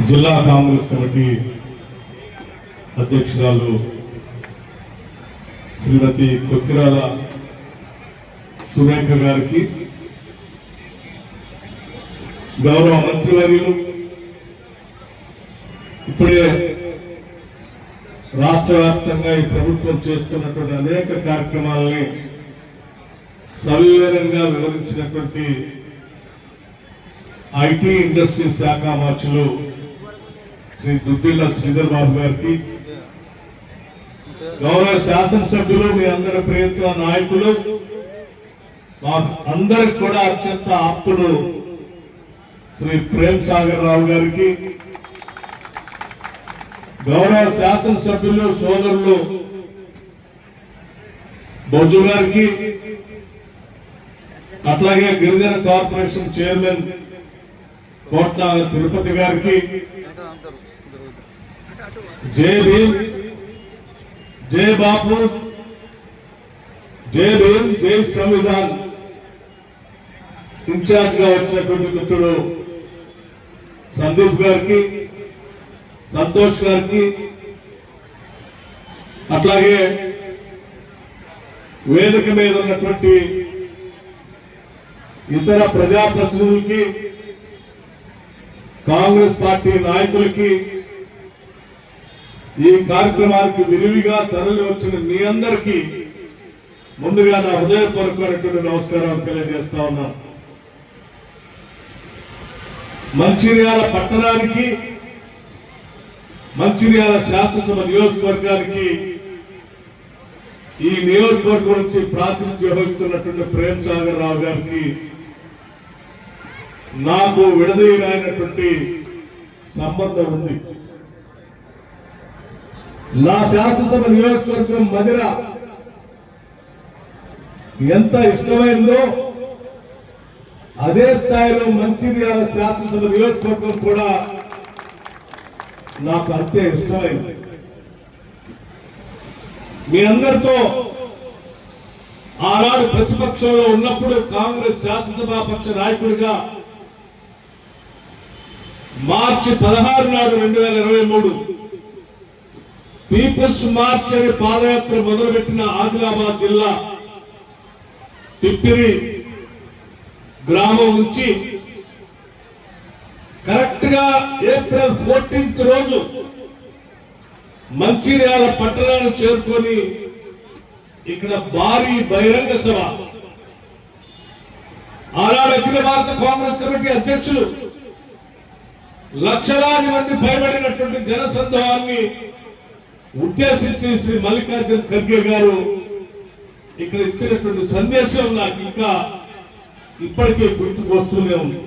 జిల్లా కాంగ్రెస్ కమిటీ అధ్యక్షురాలు శ్రీమతి కొక్కిరాల సురేఖ గారికి, గౌరవ మంత్రివర్యులు, ఇప్పుడే రాష్ట్ర వ్యాప్తంగా ఈ ప్రభుత్వం చేస్తున్నటువంటి అనేక కార్యక్రమాలని సవివరంగా వివరించినటువంటి ఐటీ ఇండస్ట్రీ శాఖ మార్చులు శ్రీ దుద్దిళ్ల శ్రీధర్ బాబు గారికి, గౌరవ శాసనసభ్యులు, మీ అందరి ప్రియత నాయకులు, మా అందరికి కూడా అత్యంత ఆప్తుడు శ్రీ ప్రేమ్ సాగర్ రావు గారికి, గౌరవ శాసనసభ్యులు సోదరులు బొజ్జు గారికి, అట్లాగే గిరిజన కార్పొరేషన్ చైర్మన్ కోట్ల తిరుపతి గారికి, జై భీమ్, జై బాపు, జై భీమ్, జై సంవిధాన్ ఇన్ఛార్జ్ గా వచ్చినటువంటి మిత్రుడు సందీప్ గారికి, సంతోష్ గారికి, అట్లాగే వేదిక మీద ఉన్నటువంటి ఇతర ప్రజాప్రతినిధులకి, కాంగ్రెస్ పార్టీ నాయకులకి, ఈ కార్యక్రమానికి విరివిగా తరలి వచ్చిన మీ అందరికీ ముందుగా నా హృదయపూర్వకమైనటువంటి నమస్కారాలు తెలియజేస్తా ఉన్నాను. మంచిర్యాల పట్టణానికి, మంచిర్యాల శాసనసభ నియోజకవర్గానికి, ఈ నియోజకవర్గం నుంచి ప్రాతినిధ్యం వహిస్తున్నటువంటి ప్రేమ్ సాగర్ రావు గారికి నాకు విడదీయరైనటువంటి సంబంధం ఉంది. నా శాసనసభ నియోజకవర్గం మదిర ఎంత ఇష్టమైందో అదే స్థాయిలో మంచిర్యాల శాసనసభ నియోజకవర్గం కూడా నాకు అంతే ఇష్టమైంది. మీ అందరితో ఆనాడు ప్రతిపక్షంలో ఉన్నప్పుడు కాంగ్రెస్ శాసనసభాపక్ష నాయకుడిగా మార్చి 16 నాడు 2023 పీపుల్స్ మార్చ్ అని పాదయాత్ర మొదలుపెట్టిన ఆదిలాబాద్ జిల్లా పిప్పిరి గ్రామం నుంచి కరెక్ట్ గా ఏప్రిల్ 14th రోజు మంచిర్యాల పట్టణాన్ని చేరుకొని ఇక్కడ భారీ బహిరంగ సభ, ఆనాడు అఖిల భారత కాంగ్రెస్ కమిటీ అధ్యక్షులు లక్షలాది మంది భయపడినటువంటి జనసందోహాన్ని ఉద్దేశించి శ్రీ మల్లికార్జున ఖర్గే గారు ఇక్కడ ఇచ్చినటువంటి సందేశం నాకు ఇంకా ఇప్పటికే గుర్తుకు వస్తూనే ఉంది.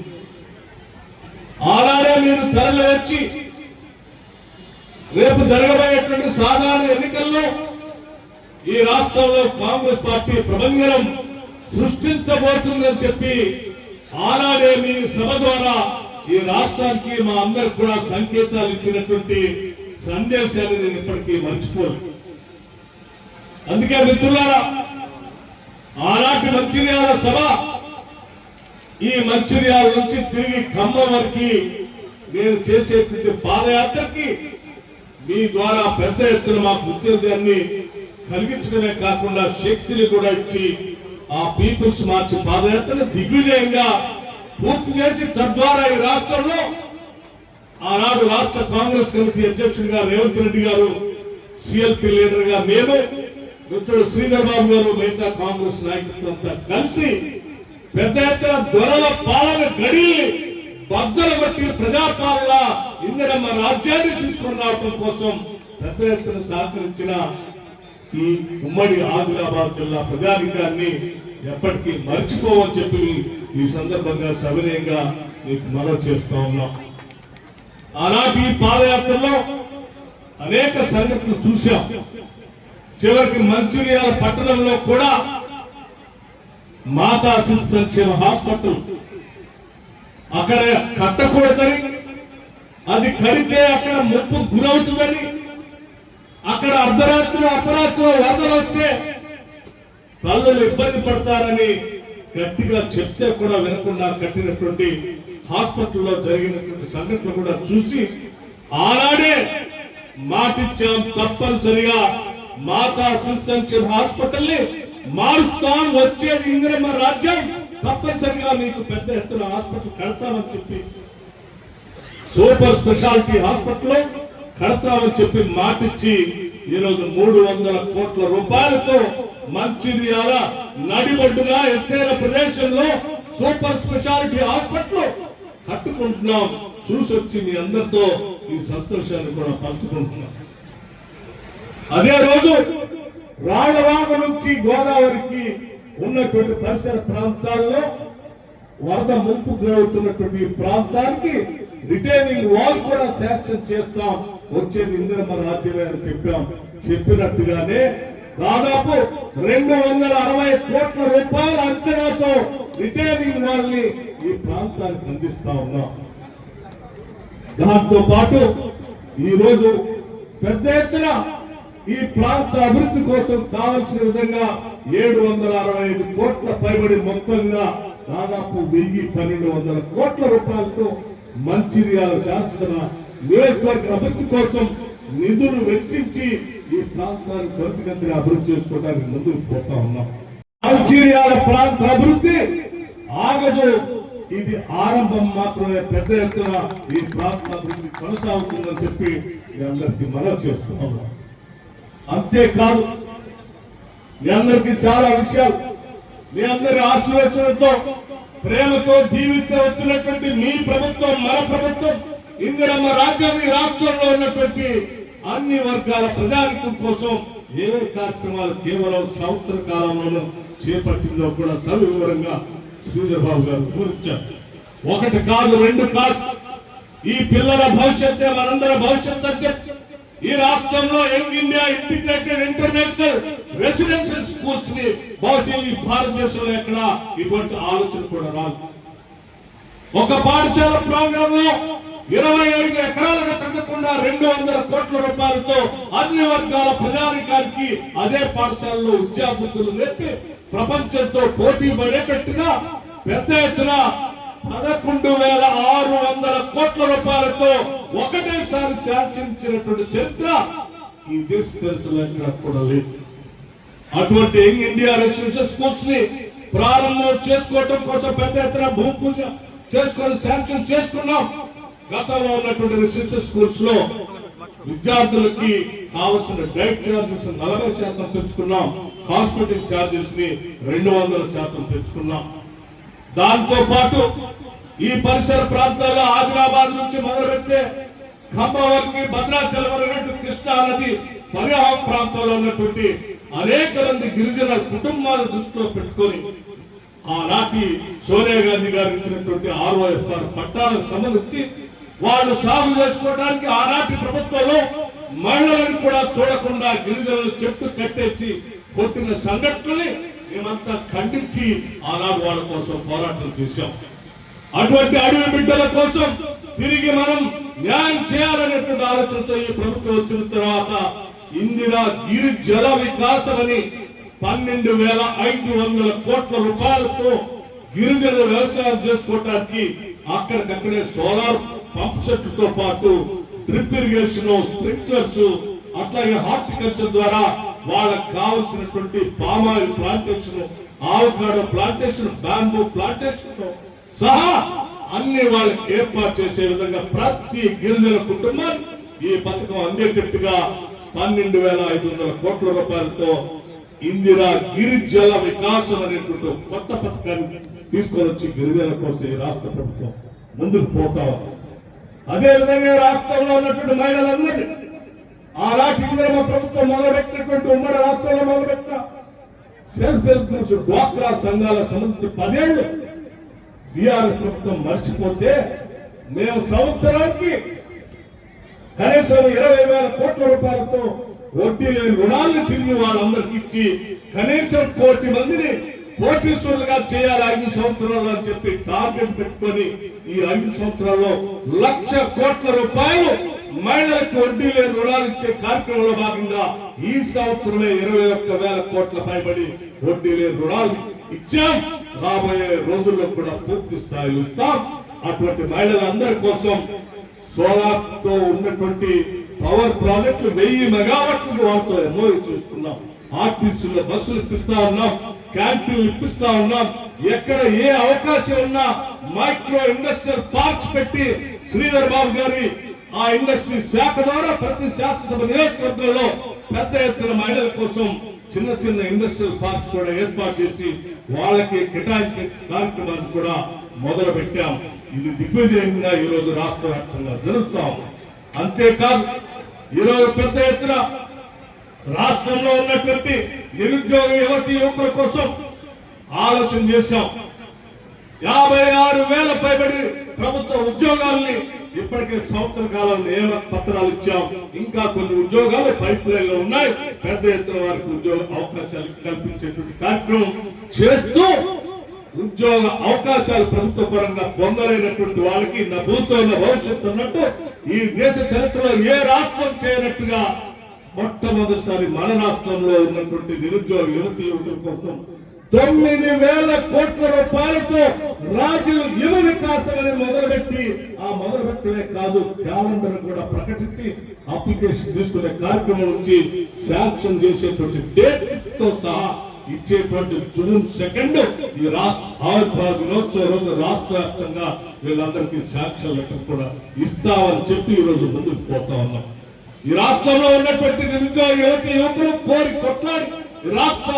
ఆనాడే మీరు తరలి వచ్చి రేపు జరగబోయేటువంటి సాధారణ ఎన్నికల్లో ఈ రాష్ట్రంలో కాంగ్రెస్ పార్టీ ప్రభంజనం సృష్టించబోతుందని చెప్పి ఆనాడే మీ సభ ద్వారా ఈ రాష్ట్రానికి, మా అందరికి కూడా సంకేతాలు ఇచ్చినటువంటి సందేశాన్ని నేను ఇప్పటికీ మర్చిపోలేదు. అందుకే మిత్రులారా, ఆనాటి మంచిర్యాల సభ ఈ మంచిర్యాల నుంచి తిరిగి ఖమ్మం వరకు నేను చేసేటువంటి పాదయాత్రకి మీ ద్వారా పెద్ద ఎత్తున మాకు ఉత్తేజాన్ని కలిగించడమే కాకుండా శక్తిని కూడా ఇచ్చి ఆ పీపుల్స్ మార్చ్ పాదయాత్రను దిగ్విజయంగా పూర్తి చేసి తద్వారా ఈ రాష్ట్రంలో ఆనాడు రాష్ట్ర కాంగ్రెస్ కమిటీ అధ్యక్షుడిగా రేవంత్ రెడ్డి గారు, సిఎల్పి లీడర్ గా నేను, మిత్రుడు శ్రీధర్ బాబు గారు, మిగతా కాంగ్రెస్ నాయకులంతా కలిసి పెద్ద ఎత్తున దొరల పాలన గడిని బద్దలు కొట్టి ప్రజాపాలన ఇందిరమ్మ రాజ్యాన్ని తీసుకుని రావడం కోసం పెద్ద ఎత్తున సహకరించిన ఈ ఉమ్మడి ఆదిలాబాద్ జిల్లా ప్రజానికాన్ని ఎప్పటికీ మర్చిపోవని చెప్పి ఈ సందర్భంగా సవినయంగా మీకు మనవి చేస్తా ఉన్నాం. ఆనాటి ఈ పాదయాత్రలో అనేక సంగతులు చూశాం. చివరికి మంచిర్యాల పట్టణంలో కూడా మాతా శిశు సంక్షేమ హాస్పిటల్ అక్కడ కట్టకూడదని, అది కడితే అక్కడ ముప్పు గురవుతుందని, అక్కడ అర్ధరాత్రి అపరాత్రి వరదలు వస్తే తల్లులు ఇబ్బంది పడతారని గట్టిగా చెప్తే కూడా వినకుండా కట్టినటువంటి హాస్పిటల్లో జరిగినటువంటి సంఘటనలు కూడా చూసి ఆనాడే మాటిచ్చాం, తప్పనిసరిగా మాతా శిశు సంక్షేమ హాస్పిటల్ ని మారుస్తాం, వచ్చేది ఇందిరమ్మ రాజ్యం, తప్పనిసరిగా మీకు పెద్ద ఎత్తున హాస్పిటల్ కడతామని చెప్పి, సూపర్ స్పెషాలిటీ హాస్పిటల్ కడతామని చెప్పి మాటిచ్చి ఈరోజు 300 కోట్ల రూపాయలతో మంచిర్యాల నడిబొడ్డున ఎత్తైన ప్రదేశంలో సూపర్ స్పెషాలిటీ హాస్పిటల్ కట్టుకుంటున్నాం. చూసొచ్చి మీ అందరితో ఈ సంతోషాన్ని కూడా పంచుకుంటున్నాం. అదే రోజు రాళ్లవాగ నుంచి గోదావరికి ఉన్నటువంటి పరిసర ప్రాంతాల్లో వరద ముంపు గురవుతున్నటువంటి ప్రాంతానికి రిటైనింగ్ వాల్ కూడా శాంక్షన్ చేస్తాం, వచ్చేది ఇందిరమ్మ రాజ్యమే అని చెప్పాం. చెప్పినట్టుగానే దాదాపు 260 కోట్ల రూపాయల అంచనాతో రిటైనింగ్ వాల్ ని ఈ ప్రాంతానికి అందిస్తా ఉన్నాం. దాంతో పాటు ఈ రోజు పెద్ద ఎత్తున ఈ ప్రాంత అభివృద్ధి కోసం కావలసిన విధంగా 765 కోట్ల పైబడి మొత్తంగా దాదాపు 1000-1200 కోట్ల రూపాయలతో మంచిర్యాల శాసన నియోజకవర్గ అభివృద్ధి కోసం నిధులు వెచ్చించి ఈ ప్రాంతాన్ని త్వరితగతిన అభివృద్ధి చేసుకోవడానికి ముందుకు పోతా ఉన్నాం. మంచిర్యాల ప్రాంత అభివృద్ధి ఆగదు, ఇది ఆరంభం మాత్రమే. పెద్ద ఎత్తున ఈ ప్రాంత అభివృద్ధి కొనసాగుతుందని చెప్పి మీ అందరికీ మనవి చేస్తూ ఉన్నాం. అంతేకాదు మీ అందరికీ చాలా విషయాలు, మీ అందరి ఆశీర్వచనంతో ప్రేమతో జీవిస్తూ వచ్చినటువంటి మీ ప్రభుత్వం, మన ప్రభుత్వం, ఇందిరమ్మ రాజ్యం ఈ రాష్ట్రంలో ఉన్నటువంటి అన్ని వర్గాల ప్రజానికం కోసం ఏ కార్యక్రమాలు కేవలం సంవత్సర కాలంలోనూ చేపట్టిందో కూడా సవివరంగా శ్రీధర్ బాబు గారు వివరించారు. 1 కాదు 2 కాదు, ఈ పిల్లల భవిష్యత్తే మనందరి భవిష్యత్తు అని చెప్పి ఈ రాష్ట్రంలో young India integrated international residential schools ని బహుశా ఈ భారతదేశంలో ఎక్కడ ఇటువంటి ఆలోచన కూడా రాదు. ఒక పాఠశాల ప్రాంగణంలో 25 ఎకరాలకు తగ్గకుండా 200 కోట్ల రూపాయలతో అన్ని వర్గాల ప్రజానికానికి అదే పాఠశాలలో విద్యాబుద్ధులు నేర్పి ప్రపంచంతో పోటీ పడేటట్టుగా పెద్ద ఎత్తున 11,600 కోట్ల రూపాయలతో ఒకటేసారి శాసించినటువంటి చరిత్ర ఈ దేశ చరిత్రలో ఎక్కడ కూడా లేదు. అటువంటి యంగ్ ఇండియా రెసిడెన్షియల్ స్కూల్స్ ని ప్రారంభం చేసుకోవడం కోసం పెద్ద ఎత్తున భూమి పూజ చేసుకొని శాంక్షన్ చేసుకున్నాం. గతంలో ఉన్నటువంటి రెసిడెన్షియల్ స్కూల్స్ లో విద్యార్థులకి కావలసిన డైట్ ఛార్జెస్ 40% పెంచుకున్నాం, హాస్పిటల్ ఛార్జెస్ ని 200% పెంచుకున్నాం. దాంతో పాటు ఈ పరిసర ప్రాంతాల్లో ఆదిలాబాద్ నుంచి మొదలు పెడితే ఖమ్మం వరకు భద్రాచలం వరకు కృష్ణా నది పరివాహక ప్రాంతంలో ఉన్నటువంటి అనేక మంది గిరిజన కుటుంబాల దృష్టిలో పెట్టుకొని ఆనాటి సోనియా గాంధీ గారు ఇచ్చినటువంటి ROFR పట్టాలకు సంబంధించి వాళ్ళు సాగు చేసుకోవడానికి ఆనాటి ప్రభుత్వంలో మహిళలను కూడా చూడకుండా గిరిజనులు చెట్టు కట్టేసి కొట్టిన సంఘటనల్ని మేమంతా ఖండించి ఆనాడు వాళ్ళ కోసం పోరాటం చేశాం. అటువంటి అడవి బిడ్డల కోసం తిరిగి మనం న్యాయం చేయాలనేటువంటి ఆలోచనతో ఈ ప్రభుత్వం వచ్చిన తర్వాత ఇందిరా గిరి జల వికాసం అని 12,500 కోట్ల రూపాయలతో గిరిజనులు వ్యవసాయం చేసుకోవడానికి అక్కడికక్కడే సోలార్ పంప్ సెట్లతో పాటు డ్రిప్ ఇరిగేషన్, స్ప్రింక్లర్స్, అట్లాగే హార్టికల్చర్ ద్వారా వాళ్ళకి కావలసినటువంటి palm oil plantation, avocado plantation, bamboo plantation తో సహా అన్ని వాళ్ళకి ఏర్పాటు చేసే విధంగా ప్రతి గిరిజన కుటుంబాన్ని ఈ పథకం అందేటట్టుగా 12,500 కోట్ల రూపాయలతో ఇందిరా గిరి జల వికాసం అనేటువంటి కొత్త పథకాన్ని తీసుకొని వచ్చి గిరిజనుల కోసం ఈ రాష్ట్ర ప్రభుత్వం ముందుకు పోతా ఉంది. అదే విధంగా రాష్ట్రంలో ఉన్నటువంటి మహిళలందరినీ ఆనాటి ఇందిరమ్మ ప్రభుత్వం మొదలుపెట్టినటువంటి ఉమ్మడి రాష్ట్రంలో మొదలుపెట్టిన సెల్ఫ్ హెల్ప్ గ్రూప్స్, డ్వాక్రా సంఘాల సంబంధించి 10 ఏళ్లు బీఆర్ఎస్ ప్రభుత్వం మర్చిపోతే మేము సంవత్సరానికి కనీసం 20,000 కోట్ల రూపాయలతో వడ్డీ లేని రుణాలను తిరిగి వాళ్ళందరికీ ఇచ్చి కనీసం 1 కోటి మందిని కోటీశ్వరులుగా చేయాలి 5 సంవత్సరాలు అని చెప్పి టార్గెట్ పెట్టుకొని ఈ 5 సంవత్సరాల్లో 1,00,000 కోట్ల రూపాయలు మహిళలకు వడ్డీ లేని రుణాలు ఇచ్చే కార్యక్రమంలో భాగంగా ఈ సంవత్సరమే 21,000 కోట్ల పైబడి వడ్డీ లేని రుణాలు ఇచ్చాం. రాబోయే రోజుల్లో కూడా పూర్తి స్థాయిలో ఇస్తాం. అటువంటి మహిళలందరి కోసం సోలార్ తో ఉన్నటువంటి పవర్ ప్రాజెక్టులు 1000 మెగావాట్లకు వాళ్ళతో ఎంఓయూ చూస్తున్నాం. ఆర్టీసీలో బస్సులు ఇప్పిస్తా ఉన్నాం, క్యాంటీన్లు ఇప్పిస్తా ఉన్నాం. ఎక్కడ ఏ అవకాశం ఉన్నా మైక్రో ఇండస్ట్రియల్ పార్క్స్ పెట్టి శ్రీధర్ బాబు గారి ఆ ఇండస్ట్రీ శాఖ ద్వారా ప్రతి శాసనసభ నియోజకవర్గంలో పెద్ద ఎత్తున మహిళల కోసం చిన్న చిన్న ఇండస్ట్రియల్ పార్క్స్ కూడా ఏర్పాటు చేసి వాళ్ళకి కేటాయించే కార్యక్రమాన్ని కూడా మొదలు పెట్టాం. ఇది దిగ్విజయంగా ఈ రోజు రాష్ట్ర వ్యాప్తంగా జరుగుతాం. అంతేకాదు ఈరోజు పెద్ద ఎత్తున రాష్ట్రంలో ఉన్నటువంటి నిరుద్యోగ యువతి యువకుల కోసం ఆలోచన చేశాం. 56,000 పైబడి ప్రభుత్వ ఉద్యోగాల్ని ఇప్పటికే సంవత్సర కాలం నియామక పత్రాలు ఇచ్చాం. ఇంకా కొన్ని ఉద్యోగాలు పైప్ లైన్ లో ఉన్నాయి. పెద్ద ఎత్తున వారికి ఉద్యోగ అవకాశాలు కల్పించేటువంటి కార్యక్రమం చేస్తూ ఉద్యోగ అవకాశాలు ప్రభుత్వ పరంగా పొందలేనటువంటి వాళ్ళకి నా భూతో భవిష్యత్తు అన్నట్టు ఈ దేశ చరిత్రలో ఏ రాష్ట్రం చేయనట్టుగా మొట్టమొదటిసారి మన రాష్ట్రంలో ఉన్నటువంటి నిరుద్యోగ యువతి యువకుల కోసం 9,000 కోట్ల రూపాయలతో రాజీవ్ యువ వికాసం అని మొదలుపెట్టి ఆ మొదలుపెట్టడమే కాదు క్యాలెండర్ కూడా ప్రకటించి అప్లికేషన్ తీసుకునే కార్యక్రమం నుంచి శాంక్షన్ చేసేటువంటి డేట్ తో సహా ఇచ్చేటువంటి జూన్ 2 ఈ రాష్ట్ర ఆవిర్భావ దినోత్సవ రోజు రాష్ట్ర వ్యాప్తంగా వీళ్ళందరికీ శాంక్షన్ లెటర్ కూడా ఇస్తామని చెప్పి ఈ రోజు ముందుకు పోతా ఉన్నాం. ఈ రాష్ట్రంలో ఉన్నటువంటి నిరుద్యోగ యువతి యువకులు కోరి కొట్లాడి ఈ రాష్ట్ర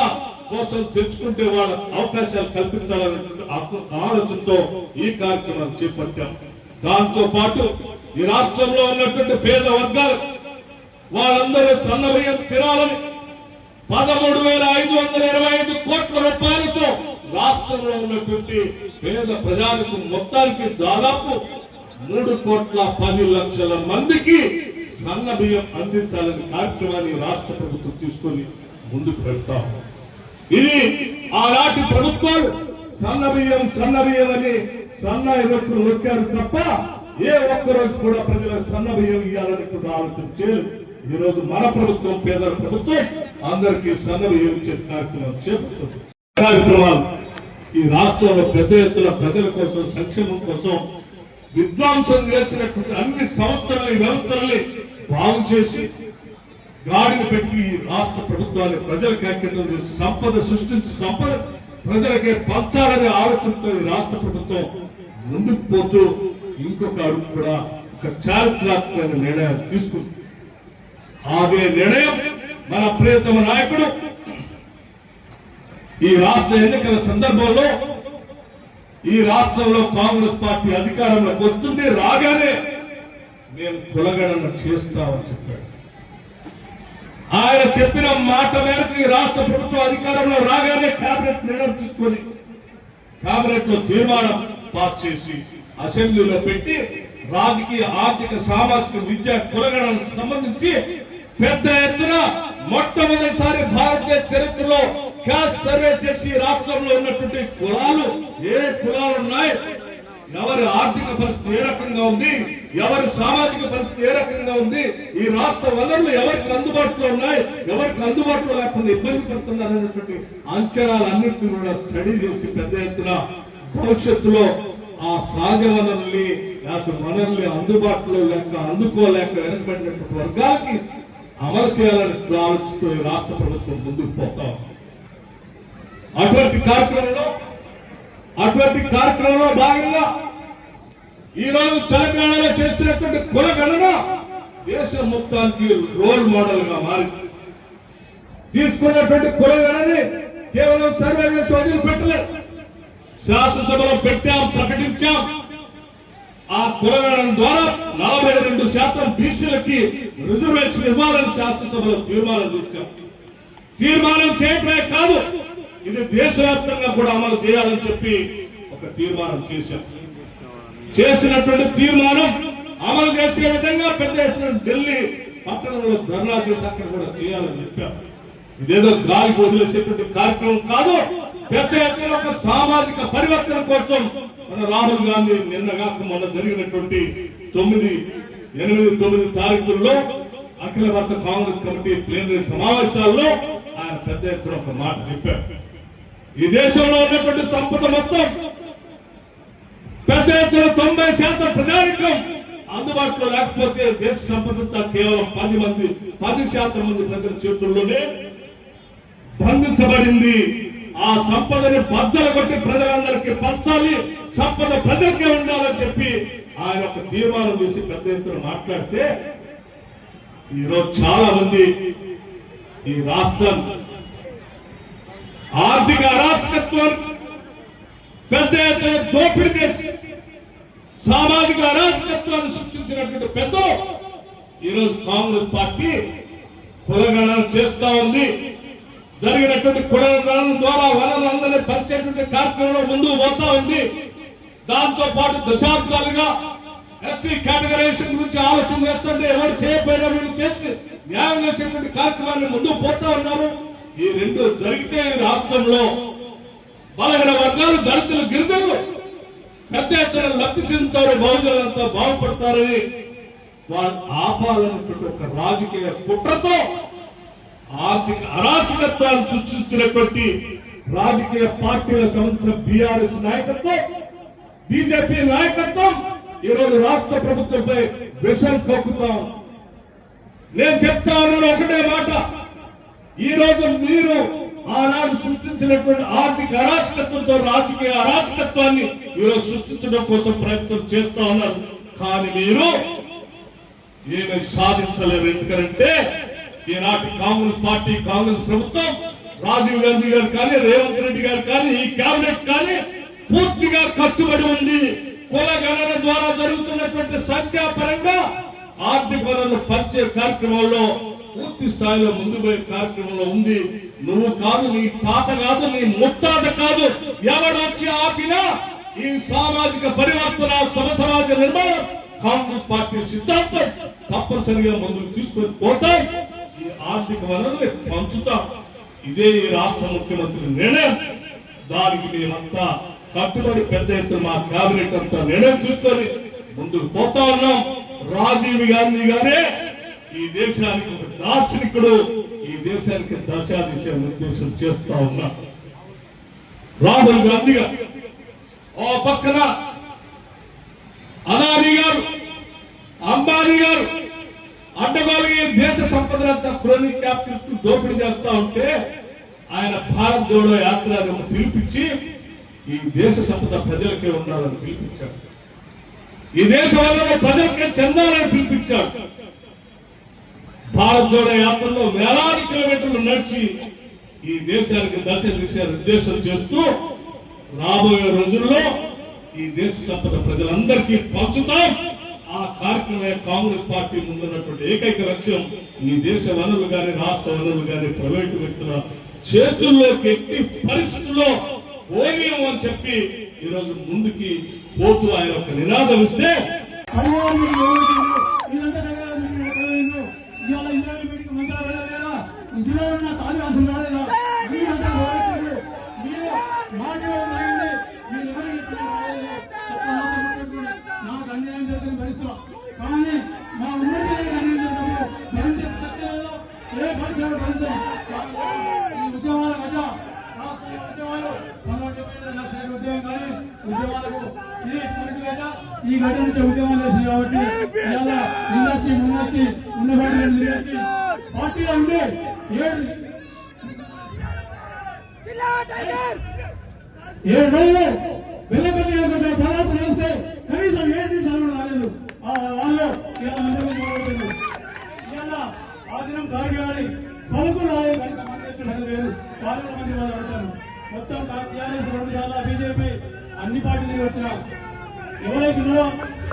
కోసం తెచ్చుకుంటే వాళ్ళ అవకాశాలు కల్పించాలనేటువంటి ఆలోచనతో ఈ కార్యక్రమాన్ని చేపట్టాం. దాంతో పాటు ఈ రాష్ట్రంలో ఉన్నటువంటి పేద వర్గాలు వాళ్ళందరూ సన్నబియ్యం తినాలని 13,525 కోట్ల రూపాయలతో రాష్ట్రంలో ఉన్నటువంటి పేద ప్రజలకు మొత్తానికి దాదాపు 3,10,00,000 మందికి సన్న బియ్యం అందించాలని కార్యక్రమాన్ని రాష్ట్ర ప్రభుత్వం తీసుకొని ముందుకు వెళ్తాం. ఇది ఆనాటి ప్రభుత్వాలు సన్న బియ్యం అని సన్నాయి నొక్కులు నొక్కారు తప్ప ఏ ఒక్కరోజు కూడా ప్రజలకు సన్న బియ్యం ఇవ్వాలనేటువంటి ఆలోచన చేయలేదు. ఈ రోజు మన ప్రభుత్వం పేదల ప్రభుత్వం అందరికీ సన్న బియ్యం ఇచ్చే కార్యక్రమం చేపడుతుంది. కార్యక్రమాలు ఈ రాష్ట్రంలో పెద్ద ఎత్తున ప్రజల కోసం సంక్షేమం కోసం విధ్వంసం చేసినటువంటి అన్ని సంస్థలని వ్యవస్థలని బాగు చేసి గాడిని పెట్టి రాష్ట్ర ప్రభుత్వాన్ని ప్రజలకు అంకితం చేసి సంపద సృష్టించి సంపద ప్రజలకే పంచాలనే ఆలోచనతో ఈ రాష్ట్ర ప్రభుత్వం ముందుకు పోతూ ఇంకొక అడుగు కూడా ఒక చారిత్రాత్మకమైన నిర్ణయం తీసుకుంది. అదే నిర్ణయం మన ప్రియతమ నాయకుడు ఈ రాష్ట్ర ఎన్నికల సందర్భంలో ఈ రాష్ట్రంలో కాంగ్రెస్ పార్టీ అధికారంలోకి వస్తుంది, రాగానే మేము కులగణన చేస్తామని చెప్పాడు. ఆయన చెప్పిన మాట మేరకు ఈ రాష్ట్ర ప్రభుత్వం అధికారంలో రాగానే కేబినెట్ నిర్ణయం తీసుకొని కేబినెట్ లో తీర్మానం పాస్ చేసి అసెంబ్లీలో పెట్టి రాజకీయ ఆర్థిక సామాజిక విద్యా కులగణనకు సంబంధించి పెద్ద ఎత్తున మొట్టమొదటిసారి భారతీయ చరిత్రలో క్యాస్ట్ సర్వే చేసి రాష్ట్రంలో ఉన్నటువంటి కులాలు ఏ కులాలు ఉన్నాయి, ఎవరి ఆర్థిక పరిస్థితి ఏ రకంగా ఉంది, ఎవరి సామాజిక పరిస్థితి ఏ రకంగా ఉంది, ఈ రాష్ట్ర వనరులు ఎవరికి అందుబాటులో ఉన్నాయి, ఎవరికి అందుబాటులో లేకుండా ఇబ్బంది పడుతున్నారు అనేటువంటి అంచనాలన్నింటినీ కూడా స్టడీ చేసి పెద్ద ఎత్తున భవిష్యత్తులో ఆ సహజ వనరుల్ని వనరుల్ని అందుబాటులో లేక అందుకోలేక వెనకబడినటువంటి వర్గాలకి అమలు చేయాలని ఆలోచనతో ఈ రాష్ట్ర ప్రభుత్వం ముందుకు పోతాం. అటువంటి కార్యక్రమంలో భాగంగా ఈ రోజు తెలంగాణలో చేసినటువంటి కుల గణన దేశం మొత్తానికి రోల్ మోడల్ గా మారింది. తీసుకున్నటువంటి కుల గణని కేవలం సర్వే చేసి వదిలిపెట్టలేదు, శాసనసభలో పెట్టాం, ప్రకటించాం. ఆ కుల గణన ద్వారా 42% బీసీలకి రిజర్వేషన్ ఇవ్వాలని శాసనసభలో తీర్మానం చేశాం. తీర్మానం చేయటమే కాదు, ఇది దేశవ్యాప్తంగా కూడా అమలు చేయాలని చెప్పి ఒక తీర్మానం చేశాం. చేసినటువంటి తీర్మానం అమలు చేసే విధంగా పెద్ద ఎత్తున ఢిల్లీ పట్టణంలో ధర్నా చేసి అక్కడ కూడా చేయాలని చెప్పాం. ఇదేదో గాలికి వదిలేసేటువంటి కార్యక్రమం కాదు, పెద్ద ఎత్తున ఒక సామాజిక పరివర్తన కోసం మన రాహుల్ గాంధీ నిన్నగాక మొన్న జరిగినటువంటి 8-9 తారీఖుల్లో అఖిల భారత కాంగ్రెస్ కమిటీ ప్లీనరీ సమావేశాల్లో ఆయన పెద్ద ఎత్తున ఒక మాట చెప్పారు. ఈ దేశంలో ఉన్నటువంటి సంపద మొత్తం పెద్ద ఎత్తున 90% ప్రజానికం అందుబాటులో లేకపోతే దేశ సంపద కేవలం 10% మంది ప్రజల చేతుల్లోనే బంధించబడింది. ఆ సంపదని బద్దలు కొట్టి ప్రజలందరికీ పంచాలి, సంపద ప్రజలకే ఉండాలని చెప్పి ఆయన ఒక తీర్మానం చేసి పెద్ద ఎత్తున మాట్లాడితే ఈరోజు చాలా మంది ఈ రాష్ట్రం ఆర్థిక అరాచకత్వం పెద్ద ఎత్తున దోపిడీ చేసి సామాజిక అరాచకత్వాన్ని సృష్టించినటువంటి పెద్దలు ఈరోజు కాంగ్రెస్ పార్టీ కులగణన చేస్తా ఉంది. జరిగినటువంటి కులగణన ద్వారా వనరులందరినీ పంచేటువంటి కార్యక్రమంలో ముందుకు పోతా ఉంది. దాంతో పాటు దశాబ్దాలుగా ఎస్సీ కేటగరైజేషన్ గురించి ఆలోచన చేస్తుంటే ఎవరు చేయకపోయినా వీళ్ళు చేసి న్యాయం చేసేటువంటి కార్యక్రమాన్ని ముందుకు పోతా ఉన్నారు. ఈ రెండు జరిగితే ఈ రాష్ట్రంలో బలహీన వర్గాలు, దళితులు, గిరిజనులు పెద్ద ఎత్తున లబ్ధి చెందుతారు, బహుజనులంతా బాగుపడతారని వాళ్ళు ఆపాలన్నటువంటి ఒక రాజకీయ కుట్రతో ఆర్థిక అరాచకత్వాన్ని సృష్టించినటువంటి రాజకీయ పార్టీల సంబంధించిన బీఆర్ఎస్ నాయకత్వం, బీజేపీ నాయకత్వం ఈరోజు రాష్ట్ర ప్రభుత్వంపై విషం కక్కుతాం. నేను చెప్తా ఉన్నాను ఒకటే మాట, ఈ రోజు మీరు ఆనాడు సృష్టించినటువంటి ఆర్థిక అరాచకత్వంతో రాజకీయ అరాచకత్వాన్ని ఈరోజు సృష్టించడం కోసం ప్రయత్నం చేస్తా ఉన్నారు. కానీ మీరు ఏమీ సాధించలేరు. ఎందుకంటే ఈనాటి కాంగ్రెస్ పార్టీ, కాంగ్రెస్ ప్రభుత్వం, రాజీవ్ గాంధీ గారు కానీ, రేవంత్ రెడ్డి గారు కానీ, ఈ కేబినెట్ కానీ పూర్తిగా కట్టుబడి ఉంది. కుల గణన ద్వారా జరుగుతున్నటువంటి సంఖ్యాపరంగా ఆర్థిక వనరులు పంచే కార్యక్రమంలో పూర్తి స్థాయిలో ముందు పోయే కార్యక్రమంలో ఉంది. నువ్వు కాదు, నీ తాత కాదు, నీ ముత్తాత కాదు, ఎవడు వచ్చి ఆపినా ఈ సామాజిక పరివర్తన, సమసమాజ నిర్మాణం కాంగ్రెస్ పార్టీ సిద్ధాంతం తప్పనిసరిగా ముందుకు తీసుకొని పోతాం. ఈ ఆర్థిక వనరులు పంచుతాం. ఇదే ఈ రాష్ట్ర ముఖ్యమంత్రి నిర్ణయం. దానికి మేమంతా కట్టుబడి పెద్ద ఎత్తున మా కేబినెట్ అంతా నిర్ణయం తీసుకొని ముందుకు పోతా ఉన్నాం. రాజీవ్ గాంధీ గారే ఈ దేశానికి ఒక దార్శనికుడు, ఈ దేశానికి దశాదిశ నిర్దేశం చేస్తా ఉన్నా. రాహుల్ గాంధీ గారు ఓ పక్కన, అదానీ గారు, అంబానీ గారు అడ్డగోలుగా దేశ సంపదనంతా క్రోనిక్ క్యాపిటలిస్ట్ దోపిడీ చేస్తా ఉంటే ఆయన భారత్ జోడో యాత్ర పిలిపించి ఈ దేశ సంపద ప్రజలకే ఉండాలని పిలిపించాడు. ఈ దేశ వల్ల ప్రజలకే చెందాలని పిలిపించాడు. భారత్ జోడో యాత్రలో వేలాది కిలోమీటర్లు నడిచి ఈ దేశానికి దశ దిశ నిర్దేశం చేస్తూ రాబోయే రోజుల్లో ఈ దేశ సంపద ప్రజలందరికీ పంచుతాం. ఆ కార్యక్రమే కాంగ్రెస్ పార్టీ ముందున్నటువంటి ఏకైక లక్ష్యం. ఈ దేశ వనరులు కానీ, రాష్ట్ర వనరులు కానీ ప్రైవేటు వ్యక్తుల చేతుల్లోకి ఎట్టి పరిస్థితుల్లో పోనీయం అని చెప్పి ఈరోజు ముందుకి పోతూ ఆయన ఒక నినాదం ఇస్తే నాకు అన్యాయం జరిగిన భరిస్తా, కానీ మా ఉన్నతి భరించే శక్తి లేదో ఏ భరించాడు భరించాం. ఈ ఉద్యమాల మధ్య రాష్ట్రీయ ఉద్యమాలు 175 లక్షల ఉద్యమం కానీ ఉద్యమాలకు ఈ గడ్డ నుంచి ఉద్యమాలు చేసింది కాబట్టి ఇలా నిన్నొచ్చి మున్నొచ్చి ఉన్నవాడి నిలబెట్టి పార్టీలో ఉండే 7 రోజులు వెల్లపల్లి పదార్థం వేస్తే కనీసం 7 నిమిషాలు రాలేదు. వాళ్ళు ఇలా ఆ దినం గారి సభకు రాలేదు. కనీసం మంది పడతారు. మొత్తం టీఆర్ఎస్ 2 సార్లు, బీజేపీ అన్ని పార్టీలు వచ్చిన ఎవరైతే ఉన్నారో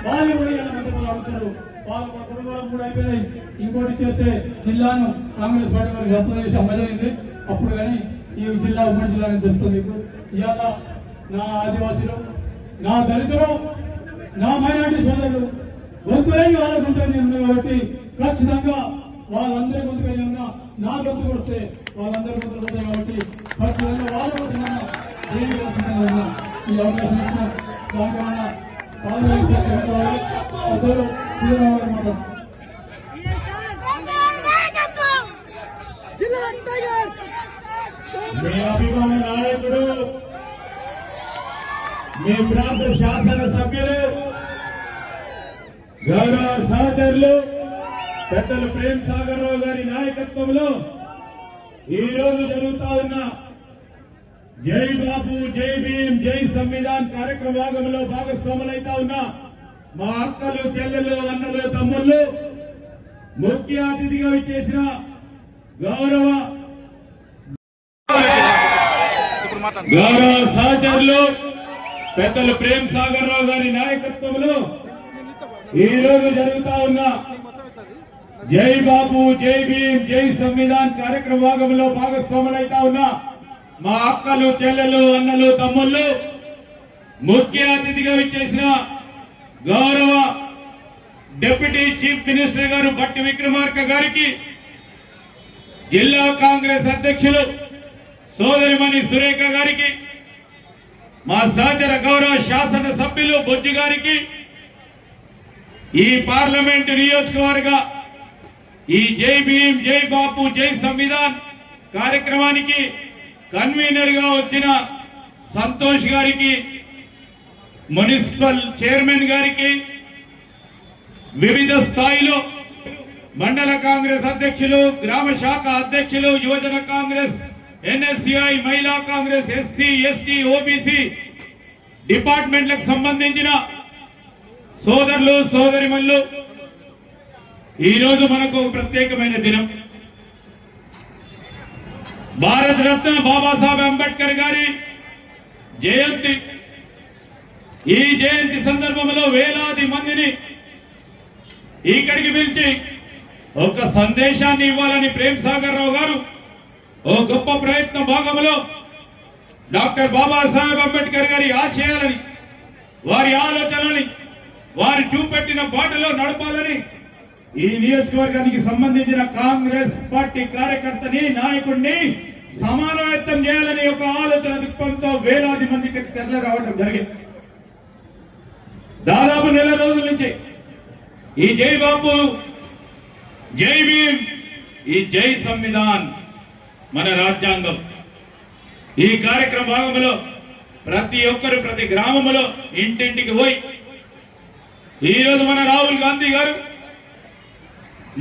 వాళ్ళు కూడా ఇలా మంత్రి పదవి అడుగుతారు. వాళ్ళు మా కుటుంబాలు 3 అయిపోయినాయి. ఇంకోటి చేస్తే జిల్లాను కాంగ్రెస్ పార్టీ వారికి వ్యక్తం చేసి అమ్మజైంది. అప్పుడు కానీ ఈ జిల్లా ఉమ్మడి జిల్లా తెలుస్తుంది. ఇప్పుడు ఇవాళ నా ఆదివాసీలు, నా దళితులు, నా మైనార్టీ సోదరులు గొంతులేని వాళ్ళకు ఉంటాయి ఉన్నాయి కాబట్టి ఖచ్చితంగా వాళ్ళందరి గొంతుకైనా ఉన్నా నా గొంతు వస్తే వాళ్ళందరి గొంతులు పోతాయి కాబట్టి ఖచ్చితంగా వాళ్ళ కోసం చేయవలసిందిగా ఉన్నా. ఈ అవకాశం ఇచ్చిన దానికన్నా ఇద్దరు శ్రీరామగారు మాట మీ అభిమాన నాయకుడు, మీ ప్రాంత శాసన సభ్యులు గౌరవ సహచరులు పెద్దలు ప్రేమ్ సాగర్ రావు గారి నాయకత్వంలో ఈ రోజు జరుగుతా ఉన్న జై బాబు జై భీమ్ జై సంవిధాన్ కార్యక్రమ భాగంలో భాగస్వాములైతా ఉన్న మా అక్కలు చెల్లెలు అన్నలు తమ్ముళ్ళు ముఖ్య అతిథిగా ఇచ్చేసిన గౌరవ సహచరులు పెద్దలు ప్రేమ్ సాగర్ రావు గారి నాయకత్వంలో ఈ రోజు జరుగుతా ఉన్న జై బాబు జై భీమ్ జై సంవిధాన్ కార్యక్రమ భాగంలో భాగస్వాములైతా ఉన్న మా అక్కలు చెల్లెలు అన్నలు తమ్ముళ్ళు ముఖ్య అతిథిగా ఇచ్చేసిన గౌరవ డిప్యూటీ చీఫ్ మినిస్టర్ గారు బట్టి విక్రమార్క గారికి జిల్లా కాంగ్రెస్ అధ్యక్షులు సోదరిమణి సురేఖ గారికి మా సహచర గౌరవ శాసన సభ్యులు బొజ్జు గారికి ఈ పార్లమెంటు నియోజకవర్గ ఈ జై భీమ్ జై బాపు జై సంవిధాన్ కార్యక్రమానికి కన్వీనర్ గా వచ్చిన సంతోష్ గారికి మున్సిపల్ చైర్మన్ గారికి వివిధ స్థాయిలో మండల కాంగ్రెస్ అధ్యక్షులు గ్రామ శాఖ అధ్యక్షులు యువజన కాంగ్రెస్ ఎన్ఎస్సిఐ మహిళా కాంగ్రెస్ ఎస్సీ ఎస్టీ ఓబీసీ డిపార్ట్మెంట్లకు సంబంధించిన సోదరులు సోదరిమల్లు ఈరోజు మనకు ప్రత్యేకమైన దినం భారత రత్న బాబాసాహెబ్ అంబేద్కర్ గారి జయంతి ఈ జయంతి సందర్భంలో వేలాది మందిని ఇక్కడికి పిలిచి ఒక సందేశాన్ని ఇవ్వాలని ప్రేమ్ సాగర్ రావు గారు ఓ గొప్ప ప్రయత్న భాగంలో డాక్టర్ బాబాసాహెబ్ అంబేద్కర్ గారి ఆశయాలని వారి ఆలోచనని వారు చూపెట్టిన బాటలో నడపాలని ఈ నియోజకవర్గానికి సంబంధించిన కాంగ్రెస్ పార్టీ కార్యకర్తని నాయకుడిని సమానత్వం చేయాలని ఒక ఆలోచన దృక్పథంతో వేలాది మందికి తెరలి రావడం జరిగింది. దాదాపు నెల రోజుల నుంచి ఈ జై బాపు జై భీమ్ ఈ జై సంవిధాన్ మన రాజ్యాంగం ఈ కార్యక్రమ భాగంలో ప్రతి ఒక్కరు ప్రతి గ్రామంలో ఇంటింటికి పోయి ఈరోజు మన రాహుల్ గాంధీ గారు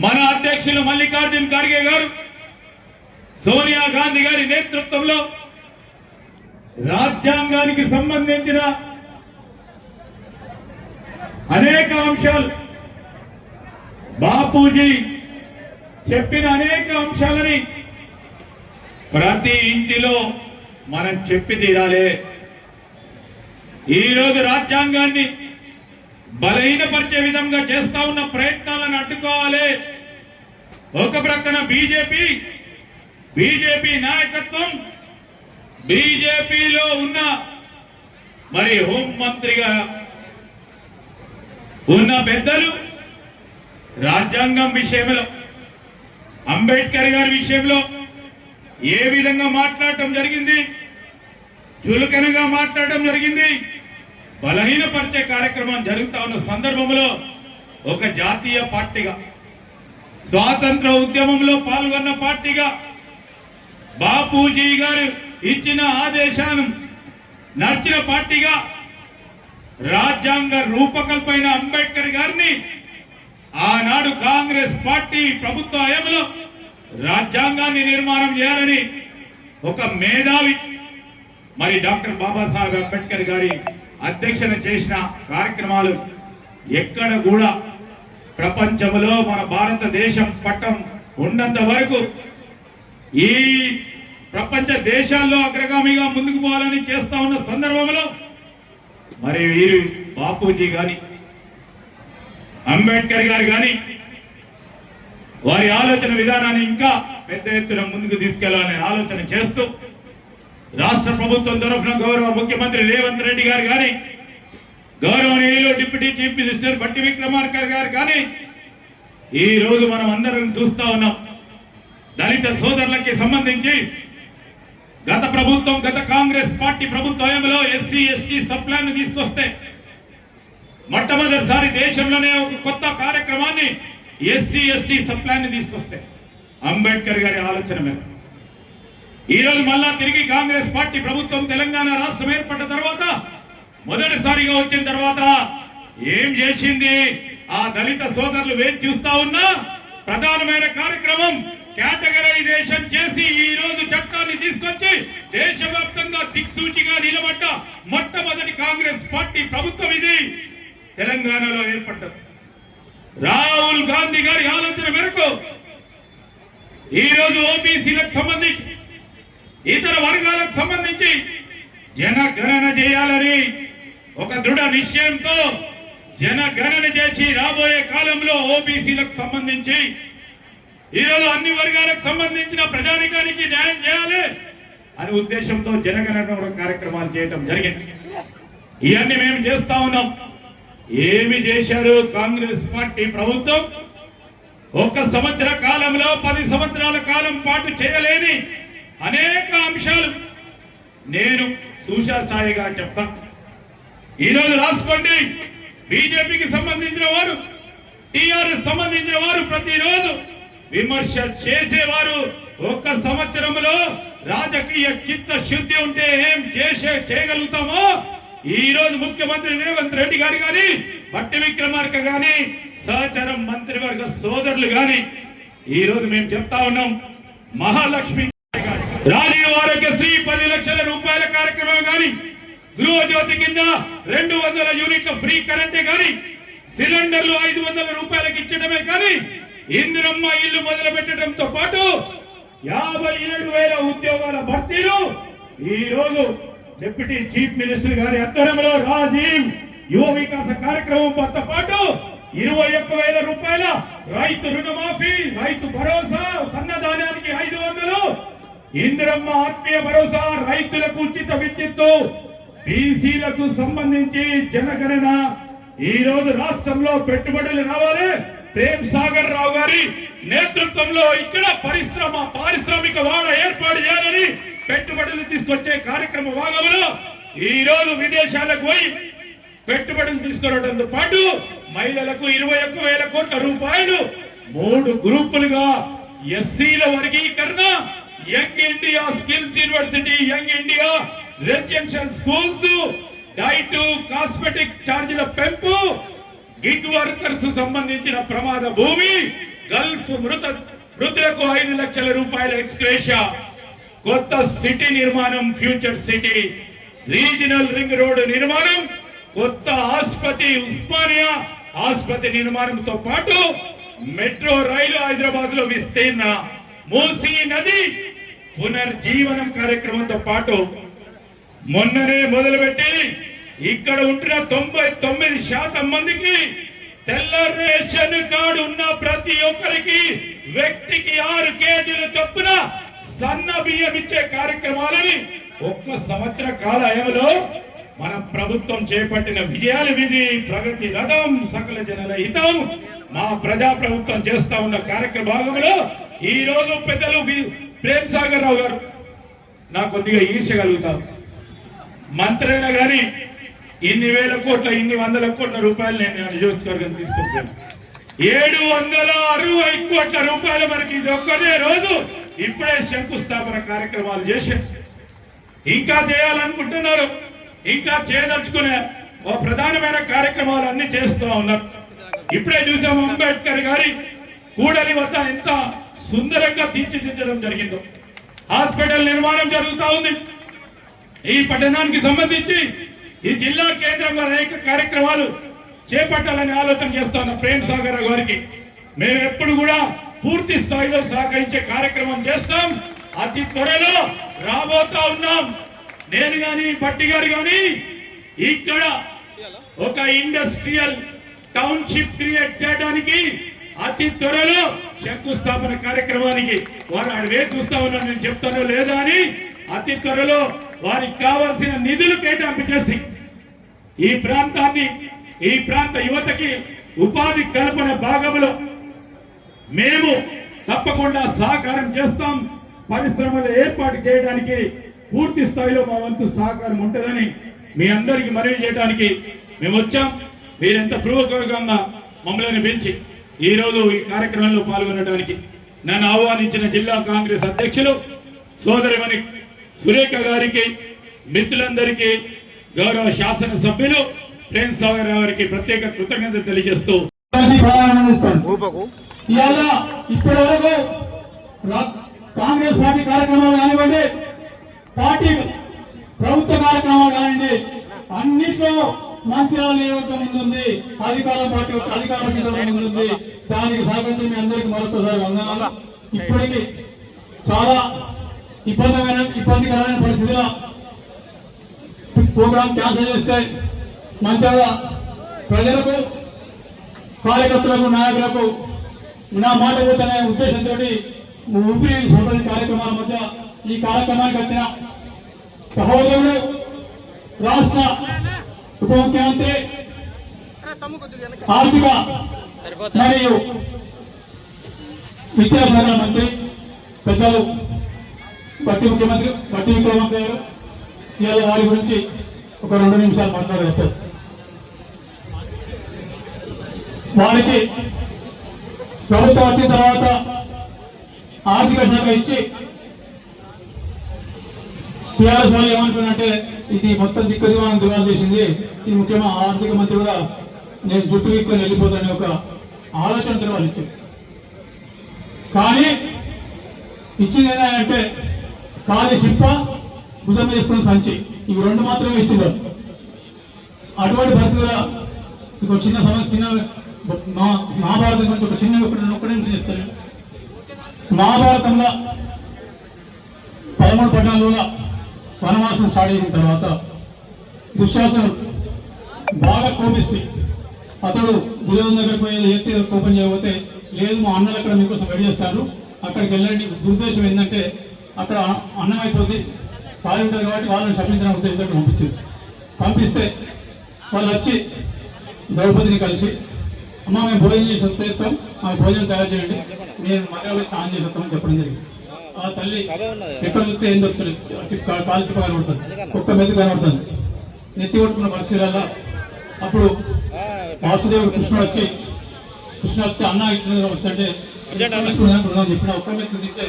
మన అధ్యక్షులు మల్లికార్జున్ ఖర్గే గారు సోనియా గాంధీ గారి నేతృత్వంలో రాజ్యాంగానికి సంబంధించిన అనేక అంశాలు బాపూజీ చెప్పిన అనేక అంశాలని ప్రతి ఇంటిలో మనం చెప్పి తీరాలి. ఈరోజు రాజ్యాంగాన్ని బలహీనపరిచే విధంగా చేస్తా ఉన్న ప్రయత్నాలను అడ్డుకోవాలి. ఒక ప్రక్కన బీజేపీ నాయకత్వం బీజేపీలో ఉన్న మరి హోంమంత్రిగా ఉన్న పెద్దలు రాజ్యాంగం విషయంలో అంబేద్కర్ గారి విషయంలో ఏ విధంగా మాట్లాడటం జరిగింది, చులకనగా మాట్లాడటం జరిగింది. బలహీనపరిచే కార్యక్రమం జరుగుతా ఉన్న సందర్భంలో ఒక జాతీయ పార్టీగా స్వాతంత్ర ఉద్యమంలో పాల్గొన్న పార్టీగా బాపూజీ గారు ఇచ్చిన ఆదేశాలను నచ్చిన పార్టీగా రాజ్యాంగ రూపకల్పైన అంబేద్కర్ గారిని ఆనాడు కాంగ్రెస్ పార్టీ ప్రభుత్వ హయాంలో రాజ్యాంగాన్ని నిర్మాణం చేయాలని ఒక మేధావి మరి డాక్టర్ బాబాసాహెబ్ అంబేద్కర్ గారి అధ్యక్షన చేసిన కార్యక్రమాలు ఎక్కడ కూడా ప్రపంచంలో మన భారతదేశం పట్టం ఉన్నంత వరకు ఈ ప్రపంచ దేశాల్లో అగ్రగామిగా ముందుకు పోవాలని చేస్తా ఉన్న సందర్భంలో మరి వీరు బాపూజీ గాని అంబేద్కర్ గారు గాని వారి ఆలోచన విధానాన్ని ఇంకా పెద్ద ఎత్తున ముందుకు తీసుకెళ్లాలని ఆలోచన చేస్తూ రాష్ట్ర ప్రభుత్వం తరఫున గౌరవ ముఖ్యమంత్రి రేవంత్ రెడ్డి గారు కానీ గౌరవనీయులు డిప్యూటీ చీఫ్ మినిస్టర్ బట్టి విక్రమార్క గారు కానీ ఈ రోజు మనం అందరం చూస్తా ఉన్నాం. దళిత సోదరులకి సంబంధించి గత ప్రభుత్వం గత కాంగ్రెస్ పార్టీ ప్రభుత్వ హయాంలో ఎస్సీ ఎస్టీ సబ్ ప్లాన్ తీసుకొస్తే మొట్టమొదటిసారి దేశంలోనే ఒక కొత్త కార్యక్రమాన్ని ఎస్సీ ఎస్టీ సబ్ ప్లాన్ తీసుకొస్తే అంబేద్కర్ గారి ఆలోచన మేరకు ఈ రోజు మళ్ళా తిరిగి కాంగ్రెస్ పార్టీ ప్రభుత్వం తెలంగాణ రాష్ట్రం ఏర్పడ్డ తర్వాత మొదటిసారిగా వచ్చిన తర్వాత ఏం చేసింది ఆ దళిత సోదరులు వేచి చూస్తా ఉన్నా ప్రధానమైన కార్యక్రమం కేటగరైజేషన్ చేసి ఈ రోజు చట్టాన్ని తీసుకొచ్చి దేశవ్యాప్తంగా దిక్సూచిగా నిలబడ్డ మొట్టమొదటి కాంగ్రెస్ పార్టీ ప్రభుత్వం ఇది తెలంగాణలో ఏర్పడ్డది. రాహుల్ గాంధీ గారి ఆలోచన మేరకు ఈ రోజు ఓబీసీలకు సంబంధించి ఇతర వర్గాలకు సంబంధించి జనగణన చేయాలని ఒక దృఢ నిశ్చయంతో జనగణన చేసి రాబోయే కాలంలో ఓబీసీలకు సంబంధించి ఈరోజు అన్ని వర్గాలకు సంబంధించిన ప్రజానికానికి న్యాయం చేయాలి అనే ఉద్దేశంతో జనగణన కార్యక్రమాలు చేయటం జరిగింది. ఇవన్నీ మేము చేస్తా ఉన్నాం. ఏమి చేశారు కాంగ్రెస్ పార్టీ ప్రభుత్వం? ఒక సంవత్సర కాలంలో 10 సంవత్సరాల కాలం పాటు చేయలేని అనేక అంశాలు నేను సూచాఛాయగా చెప్తాను. ఈరోజు రాసుకోండి. బీజేపీకి సంబంధించిన వారు, టిఆర్ఎస్ సంబంధించిన వారు ప్రతిరోజు విమర్శ చేసేవారు. ఒక్క సంవత్సరంలో రాజకీయ చిత్తశుద్ధి ఉంటే ఏం చేయగలుగుతామో ఈ రోజు ముఖ్యమంత్రి రేవంత్ రెడ్డి గారు గాని, భట్టి విక్రమార్క గాని, సహచరం మంత్రివర్గ సోదరులు గాని ఈ రోజు మేము చెప్తా ఉన్నాం. మహాలక్ష్మి రాజీవ్ ఆరోగ్యశ్రీ 10 లక్షల రూపాయల కార్యక్రమం గాని, గృహజ్యోతి కింద 200 యూనిట్ల ఫ్రీ కరెంటే గాని, సిలిండర్లు 500 రూపాయలకు ఇచ్చడమే కానీ, ఇందిరమ్మ ఇల్లు మొదలు పెట్టడంతో పాటు 57,000 ఉద్యోగాల భర్తీలు ఈ రోజు డిప్యూటీ చీఫ్ మినిస్టర్ గారి ఆధ్వర్యంలో రాజీవ్ యువ వికాస కార్యక్రమంతో పాటు 21,000 రూపాయల రైతు రుణమాఫీ, రైతు భరోసా, సన్నధాన్యానికి 500, ఇందిరమ్మ ఆత్మీయ భరోసా, రైతులకు ఉచిత విద్యుత్తు, బీసీలకు సంబంధించి జనగణన. ఈ రోజు రాష్ట్రంలో పెట్టుబడులు రావాలి. ప్రేమ్ సాగర్ రావు గారి నేతృత్వంలో ఇక్కడ పారిశ్రామిక వాడ ఏర్పాటు చేయాలని పెట్టుబడులు తీసుకొచ్చే కార్యక్రమ భాగంలో ఈ రోజు విదేశాలకు పోయి పెట్టుబడులు తీసుకురావడంతో పాటు మహిళలకు 21,000 కోట్ల రూపాయలు 3 గ్రూపులుగా ఎస్సీల వర్గీకరణ, young India skills university, young India residential schools, diet cosmetic ఛార్జీల పెంపు, గిగ్ వర్కర్స్ సంబంధించిన ప్రమాద భూమి, గల్ఫ్ మృతులకు 5 లక్షల రూపాయల ఎక్స్గ్రేషియా, కొత్త సిటీ నిర్మాణం, future city, regional ring road నిర్మాణం, కొత్త ఆసుపత్రి, ఉస్మానియా ఆసుపత్రి నిర్మాణంతో పాటు మెట్రో రైలు హైదరాబాద్ లో విస్తీర్ణ, మూసీ నది పునర్జీవనం కార్యక్రమంతో పాటు మొన్ననే మొదలుపెట్టి ఇక్కడ ఉంటున్న 99% మందికి తెల్ల రేషన్ కార్డు ఉన్న ప్రతి ఒక్కరికి వ్యక్తికి 6 కేజీల చొప్పున సన్న బియ్యం ఇచ్చే కార్యక్రమాలని ఒక్క సంవత్సర కాలంలో మన ప్రభుత్వం చేపట్టిన విజయాల విధి ప్రగతి రథం, సకల జనుల హితం, మా ప్రజా ప్రభుత్వం చేస్తా ఉన్న కార్యక్రమ భాగంలో ఈ రోజు పెద్దలు ప్రేమ్ సాగర్ రావు గారు నాకు కొద్దిగా ఈర్ష్య కలుగుతారు. మంత్రి అయినా కానీ ఇన్ని వేల కోట్ల, ఇన్ని వందల కోట్ల రూపాయలు నేను నియోజకవర్గం తీసుకొచ్చాను. 760 కోట్ల రూపాయలు మనకి ఇది ఒక్కనే రోజు ఇప్పుడే శంకుస్థాపన కార్యక్రమాలు చేశారు. ఇంకా చేయాలనుకుంటున్నారు, ఇంకా చేయదలుచుకునే ఓ ప్రధానమైన కార్యక్రమాలు అన్ని చేస్తూ ఉన్నారు. ఇప్పుడే చూసాము అంబేద్కర్ గారి కూడలి వద్ద ఎంత సుందరంగా తీర్చిదిద్దడం జరిగిందో. హాస్పిటల్ నిర్మాణం జరుగుతూ ఉంది. ఈ పట్టణానికి సంబంధించి ఈ జిల్లా కేంద్రంగా అనేక కార్యక్రమాలు చేపట్టాలని ఆలోచన చేస్తా ఉన్న ప్రేమ్ సాగర్ గారికి మేము ఎప్పుడు కూడా పూర్తి స్థాయిలో సహకరించే కార్యక్రమం చేస్తాం. అతి త్వరలో రాబోతా ఉన్నాం. నేను గాని, భట్టి గారు గాని ఇక్కడ ఒక ఇండస్ట్రియల్ టౌన్షిప్ క్రియేట్ చేయడానికి అతి త్వరలో శంకుస్థాపన కార్యక్రమానికి వారు అడిగే చూస్తా ఉన్నారు. నేను చెప్తానో లేదా అని అతి త్వరలో వారికి కావాల్సిన నిధులు కేటాయింపు చేసి ఈ ప్రాంతాన్ని, ఈ ప్రాంత యువతకి ఉపాధి కల్పన భాగంలో మేము తప్పకుండా సహకారం చేస్తాం. పరిశ్రమలు ఏర్పాటు చేయడానికి పూర్తి స్థాయిలో మా వంతు సహకారం ఉంటుందని మీ అందరికి మనవి చేయడానికి మేము వచ్చాం. మీరెంత పూర్వకంగా మమ్మల్ని పిలిచి ఈ రోజు ఈ కార్యక్రమంలో పాల్గొనడానికి నన్ను ఆహ్వానించిన జిల్లా కాంగ్రెస్ అధ్యక్షులు సోదరిమణి సురేఖ గారికి, మిత్రులందరికీ, గౌరవ శాసనసభ్యులు ప్రేమ్ సాగర్ గారికి ప్రత్యేక కృతజ్ఞతలు తెలియజేస్తూ ఇవాళ ఇప్పటి వరకు కాంగ్రెస్ పార్టీ కార్యక్రమాలు కానివ్వండి, పార్టీ ప్రభుత్వ కార్యక్రమాలు కానివ్వండి, అన్నిట్లో మంచిర్యాల నియోజకవర్గం ముందుంది. అధికారం పార్టీ వచ్చి అధికారం ముందుంది. దానికి సహకరించి మీ అందరికీ మరొకసారి వందనాలు. ఇప్పటికీ చాలా ఇబ్బందికరమైన పరిస్థితుల ప్రోగ్రాం క్యాన్సిల్ చేస్తే మంచిర్యాల ప్రజలకు, కార్యకర్తలకు, నాయకులకు నా మాట పోతనే ఉద్దేశంతో ఊపిరి సొంత కార్యక్రమాల మధ్య ఈ కార్యక్రమానికి వచ్చిన సహోదరుడు రాష్ట్ర ఉప ముఖ్యమంత్రి, ఆర్థిక మరియు విద్యాశాఖ మంత్రి పెద్దలు బట్టి విక్రమార్క గారు ఇవాళ వారి గురించి ఒక 2 నిమిషాలు మాట్లాడగలుగుతారు. వారికి ప్రభుత్వం వచ్చిన తర్వాత ఆర్థిక శాఖ ఇచ్చి టీఆర్ఎస్ వాళ్ళు ఏమనుకున్నట్టే ఇది మొత్తం దిక్కుదివానం దివాలు చేసింది, ఈ ముఖ్యమైన ఆర్థిక మంత్రి కూడా నేను జుట్టు వీక్కొని వెళ్ళిపోతానే ఒక ఆలోచనతో వాళ్ళు ఇచ్చింది. కానీ ఇచ్చింది ఏంటంటే ఖాళీ శిల్ప, భుజం చేసుకుని సంచి, ఇవి 2 మాత్రమే ఇచ్చింది. అటువంటి పరిస్థితుల ఒక చిన్న సమస్య, చిన్న మహాభారతం గురించి ఒక చిన్న ఒక్క నిమిషం చెప్తాను. మహాభారతంలో 13 పట్టణాలలో వనవాసం స్టార్ట్ అయిన తర్వాత దుశ్శాసనుడు బాగా కోపిస్తే అతడు దుర్యోధన దగ్గరికి పోయేది ఎత్తి కోపం చేయబోతే, లేదు మా అన్నలు అక్కడ మీకోసం రెడీ చేస్తారు, అక్కడికి వెళ్ళండి. దుర్దేశం ఏంటంటే అక్కడ అన్నం అయిపోద్ది, ఖాళీ ఉంటుంది కాబట్టి వాళ్ళని శపించడం ఉద్దేశంతో పంపించింది. పంపిస్తే వాళ్ళు వచ్చి ద్రౌపదిని కలిసి, అమ్మ మేము భోజనం చేసి వస్తాం, మా భోజనం తయారు చేయండి, నేను మధ్యలో స్నానం చేసి వస్తామని చెప్పడం జరిగింది. ఆ తల్లి ఎక్కడ చూస్తే ఏం దొరుకుతుంది, కాలు చిప్ప కనబడుతుంది, కుక్క మెద్దు కనబడుతుంది, నెత్తి కొట్టుకున్న పరిస్థితులలో అప్పుడు వాసుదేవుడు కృష్ణుడు వచ్చి అన్న ఇట్లా వస్తుంటే చెప్పిన ఒక్క మెత్తు తింటే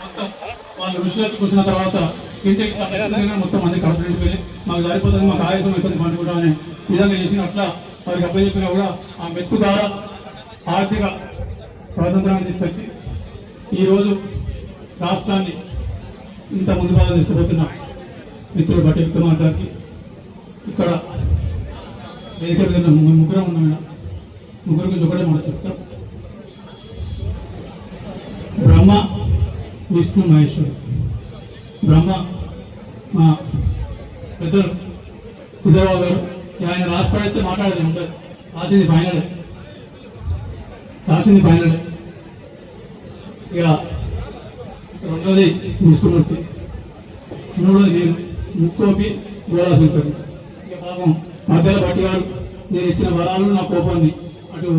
మొత్తం వాళ్ళు ఋషులు వచ్చి కూర్చున్న తర్వాత ఇంటికి మొత్తం మంది కడుపునింటిపోయి మాకు సరిపోతుంది, మాకు ఆయాసం అవుతుంది పండుకుంటాం అనే విధంగా చేసిన అట్లా వారికి అబ్బాయి చెప్పినా కూడా ఆ మెతుకు ద్వారా ఆర్థిక స్వాతంత్రాన్ని తీసుకొచ్చి ఈరోజు రాష్ట్రాన్ని ఇంత ముందు బాగా తీసుకుపోతున్న మిత్రులు బట్టి విక్రమార్క గారికి, ఇక్కడ వేదిక మీద ముగ్గురం ఉన్నాం. ముగ్గురు గురించి ఒకటే మనం చెప్తాం. బ్రహ్మ, విష్ణు, మహేశ్వరుడు. బ్రహ్మ మా పెద్దలు సిద్ధరావు గారు, ఆయన రాష్ట్రపడితే మాట్లాడేది ఉంటుంది, రాసింది ఫైనల్. ఇక రెండోది విష్ణుమూర్తి, మూడోది నేను ముక్కోపి గోళాశంకరు. ఇక పాపం మధ్యలో భట్టి గారు నేను ఇచ్చిన వరాలు నా కోపాన్ని అటు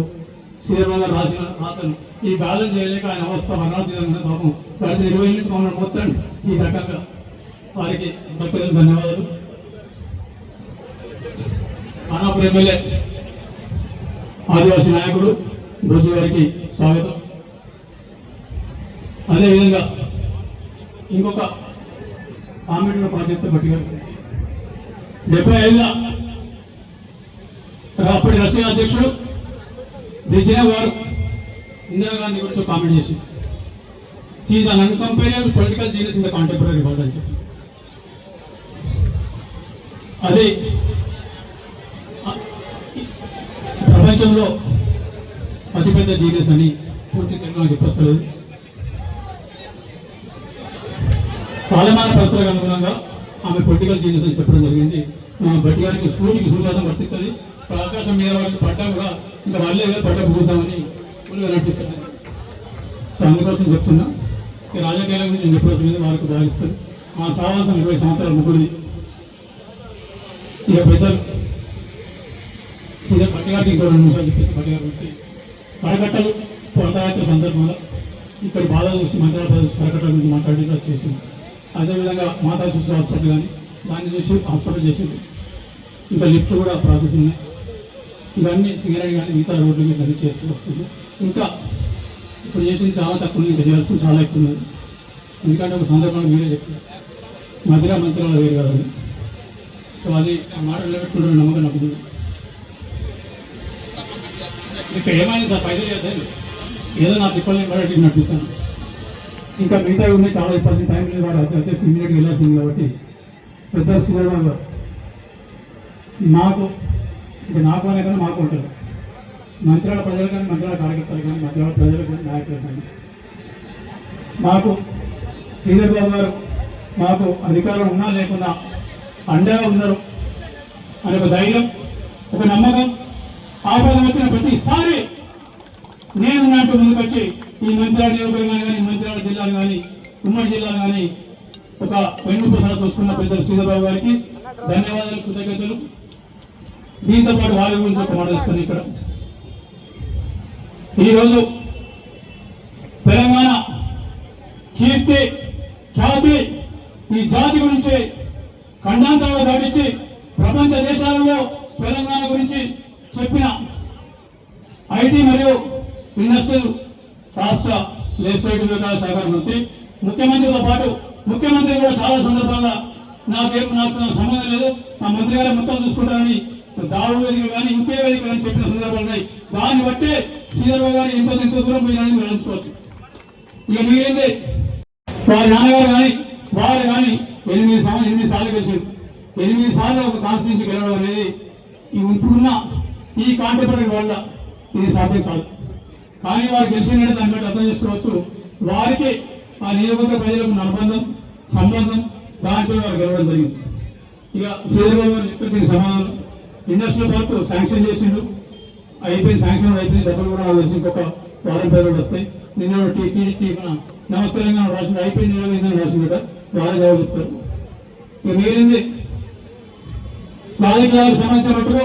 శ్రీరావు గారు రాసిన రాతను ఈ బ్యాలెన్స్ చేయలేక ఆయన అవస్థ వర్ణాతీతంగా పాపం వారిని నిర్వహించి మమ్మల్ని మొత్తం ఈ రకంగా వారికి పెద్దలు ధన్యవాదాలు. ఖానాపూర్ ఎమ్మెల్యే ఆదివాసీ నాయకుడు బొజ్జు గారికి స్వాగతం. అదేవిధంగా ఇంకొక కామెంట్లో పాటిస్తే బట్టి గారు 75 అప్పటి రష్యా అధ్యక్షుడు బ్రెజినెవ్ గారు ఇందిరాగాంధీ గురించి కామెంట్ చేసి seize an అన్కంపేరియబుల్ political genius in the contemporary world అని చెప్పి, అది ప్రపంచంలో అతిపెద్ద జీనియస్ అని పూర్తి తెలుగులో చెప్పలేదు. కాలమాన పరిస్థితులకు అనుగుణంగా ఆమె పొలిటికల్ జీనియస్ అని చెప్పడం జరిగింది. బట్టి గారికి సూర్యుడికి సూర్యాదం వర్తిస్తుంది, ఆకాశం మీద వారికి పడ్డా కూడా ఇంకా వాళ్ళే పడ్డ పూద్దామని ఫుల్గా నడిపిస్తుంది. సో అందుకోసం చెప్తున్నా, ఈ రాజకీయాల గురించి నేను చెప్పవలసిన మీద వారికి బాగా చెప్తాను. మా సావాసం 20 సంవత్సరాల ముగ్గురిది. ఇక పెద్దలు సీదా బట్టి గారికి ఇంకో 2 నిమిషాలు చెప్పేసి బట్టి గారి గురించి కరకట్టలు పాదయాత్ర సందర్భంలో ఇక్కడ బాధ చూసి మంత్రాల కరకట్టల గురించి మాట్లాడి చేసింది. అదేవిధంగా మాతా శిశు హాస్పిటల్ కానీ దాన్ని చూసి హాస్పిటల్ చేసింది. ఇంకా లిఫ్ట్ కూడా ప్రాసెస్ ఉన్నాయి. ఇవన్నీ సింగరేణి కానీ మిగతా రోడ్లు ఇవన్నీ చేస్తూ వస్తుంది. ఇంకా ఇప్పుడు చేసింది చాలా తక్కువ, ఇంకా చేయాల్సింది చాలా ఎక్కువ ఉన్నది. ఎందుకంటే ఒక సందర్భంగా మీరే చెప్పారు, మధ్య మంత్రాలు వేరు కాదని. సో అది ఆ మాట నిలబెట్టుకుంటున్న నమ్మకం నాకు ఉంది. ఇక్కడ ఏమైంది సార్ పైసలు చేద్దాం ఏదో నా తిప్పల్ని పడేటి నడుపుతాను. ఇంకా మిగతా ఉన్నాయి చాలా ఇబ్బంది టైం లేదు వాడు అయితే ఇమీడియట్గా వెళ్ళాల్సింది కాబట్టి పెద్ద శ్రీధర్బాబు గారు మాకు ఇంకా నాకు అనే కానీ మాకు ఉంటుంది మంత్రాల ప్రజలు కానీ మంత్రాల కార్యకర్తలు కానీ మంత్రాల ప్రజలు కానీ నాయకులు కానీ మాకు శ్రీధర్ బాబు గారు మాకు అధికారం ఉన్నా లేకున్నా అండగా ఉన్నారు అనే ఒక ధైర్యం ఒక నమ్మకం ఆపద వచ్చిన ప్రతిసారి నేను నాటు ముందుకొచ్చి ఈ మంత్రాల నియోజకవర్గాన్ని కానీ మంత్రాల జిల్లాలు కానీ ఉమ్మడి జిల్లాలు కానీ ఒక వెన్నుపూసలు చూసుకున్న పెద్దలు శ్రీధర్బాబు గారికి ధన్యవాదాలు కృతజ్ఞతలు. దీంతో పాటు వారి గురించి ఒక మాట చెప్తాను. ఇక్కడ ఈరోజు తెలంగాణ కీర్తి ఖ్యాతి ఈ జాతి గురించి ఖండాంతరంలో దాటించి ప్రపంచ దేశాలలో తెలంగాణ గురించి చెప్పిన ఐటీ మరియు ఇండస్ట్రియల్ రాష్ట్ర లెజిస్లేటివ్ వ్యవహారాల శాఖ మంత్రి ముఖ్యమంత్రితో పాటు ముఖ్యమంత్రి కూడా చాలా సందర్భంగా నాకు సంబంధం లేదు మా మంత్రి గారు మొత్తం చూసుకుంటారని దావు వేదిక కానీ ఇంకే వేదిక అని చెప్పిన సందర్భాలు ఉన్నాయి. దాన్ని బట్టే శ్రీధర్బాబు గారు ఎంత దూరం పోయినారని మీరు అనుకోవచ్చు. ఇక మిగిలింది వారి నాన్నగారు కానీ వారు కానీ 8 సార్లు గెలిచారు. 8 సార్లు ఒక కాన్స్టిట్యూన్సీ గెలవడం అనేది ఇప్పుడున్న ఈ కాంటెంపరీ వల్ల ఇది సాధ్యం కాదు. కానీ వారు గెలిచినట్టు దాన్ని బట్టి అర్థం చేసుకోవచ్చు. వారికి ఆ నియోజకవర్గ ప్రజలకు అనుబంధం సంబంధం దాంట్లో వారు గెలవడం జరిగింది. ఇక శ్రీధర్బాబు గారు చెప్పిన సమాధానం ఇండస్ట్రియల్ పార్క్ శాంక్షన్ చేసిండు, అయిపోయింది, శాంక్షన్ అయిపోయింది, డబ్బులు కూడా నాకు తెలిసి ఇంకొక వారం పేరు వస్తాయి. నిన్న టీడీపీ మన నమస్తే తెలంగాణ రాసింది అయిపోయింది రాసిందట వాళ్ళే జవాబు చెప్తారు. ఇక మిగిలింది రాజకీయాలకు సంబంధించిన మట్టుకు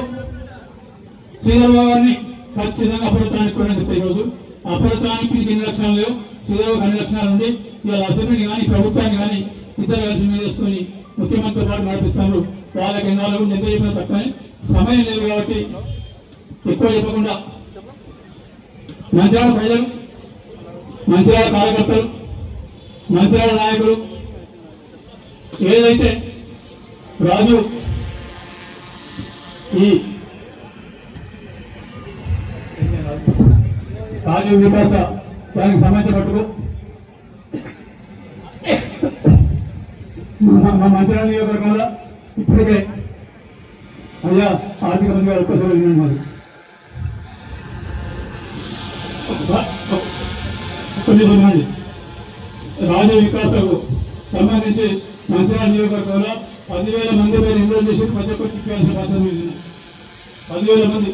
శ్రీధర్బాబు గారిని ఖచ్చితంగా అపరచానికి కూడా చెప్తాయి. ఈరోజు అపరచానికి నీకు ఎన్ని లక్షణాలు లేవు, శ్రీధర్బాబు అన్ని లక్షణాలు ఉంది. ఇవాళ అసెంబ్లీని కానీ ప్రభుత్వాన్ని కానీ ఇద్దరు కలిసి మీద చేసుకొని ముఖ్యమంత్రితో పాటు నడిపిస్తారు. వాళ్ళకి ఎన్ని వాళ్ళు ఎంత చెప్పినా తక్కువని సమయం లేదు కాబట్టి ఎక్కువ చెప్పకుండా మంత్రాల ప్రజలు మంత్రాల కార్యకర్తలు మంత్రాల నాయకులు ఏదైతే రాజు ఈ రాజీవ్ వికాస దానికి సంబంధించిన మట్టుకు మా మంత్రాల నియోజకవర్గంలో ఇప్పటికే అయ్యా ఆర్థిక మంత్రి గారు ఒక్కసారి మరి రాజీవ్ వికాసకు సంబంధించి మంత్రాల నియోజకవర్గంలో 10,000 మంది పేరు ఎన్రోల్ చేసి ప్రతి ఒక్కరికి ఇవ్వాల్సిన బాధ్యత 10,000 మంది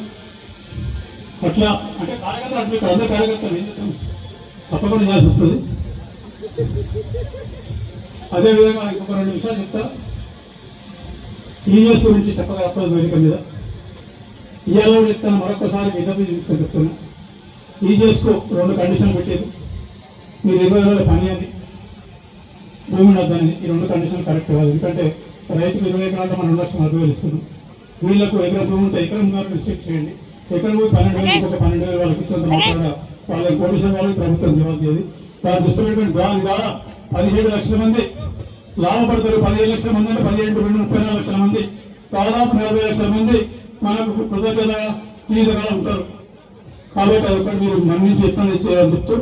అట్లా అంటే కార్యకర్తలు అట్లా అందరు కార్యకర్తలు ఏం చెప్తాం తప్పకుండా చేయాల్సి వస్తుంది. అదేవిధంగా ఇంకొక 2 విషయాలు చెప్తా. ఈఎస్ గురించి చెప్పగా తప్పదు వేదిక మీద ఇవాళ చెప్తాను, మరొకసారి విధి తీసుకొని చెప్తున్నా. ఈజీఎస్కు 2 కండిషన్లు పెట్టేది. మీరు 20 రోజుల పని అని భూమిని వద్దని ఈ 2 కండిషన్లు కరెక్ట్ కాదు. ఎందుకంటే రైతుకు 20 ఎకరాలతో మనం 2,40,000 ఇస్తున్నాం. వీళ్ళకు ఎకరం భూమి ఉంటే ఎకరం రిస్ట్రిక్ట్ చేయండి. ఎకరం భూమి 12,000 ఒక 12,000 వాళ్ళకి ఇచ్చేంత మాట్లాడ వాళ్ళకి కోటేశ్వర వాళ్ళకి ప్రభుత్వం జవాబు చేయదు. దాని దృష్టి పెట్టుకుని దాని ద్వారా 17 లక్షల మంది లాభపడతారు. 15 లక్షల మంది అంటే 17 2 34 లక్షల మంది దాదాపు 40 లక్షల మంది మనకు కృతజ్ఞత జీవితకాలం ఉంటారు. కాబట్టి అదొకటి మీరు మన్నించి ఎట్లా చేయాలని చెప్తూ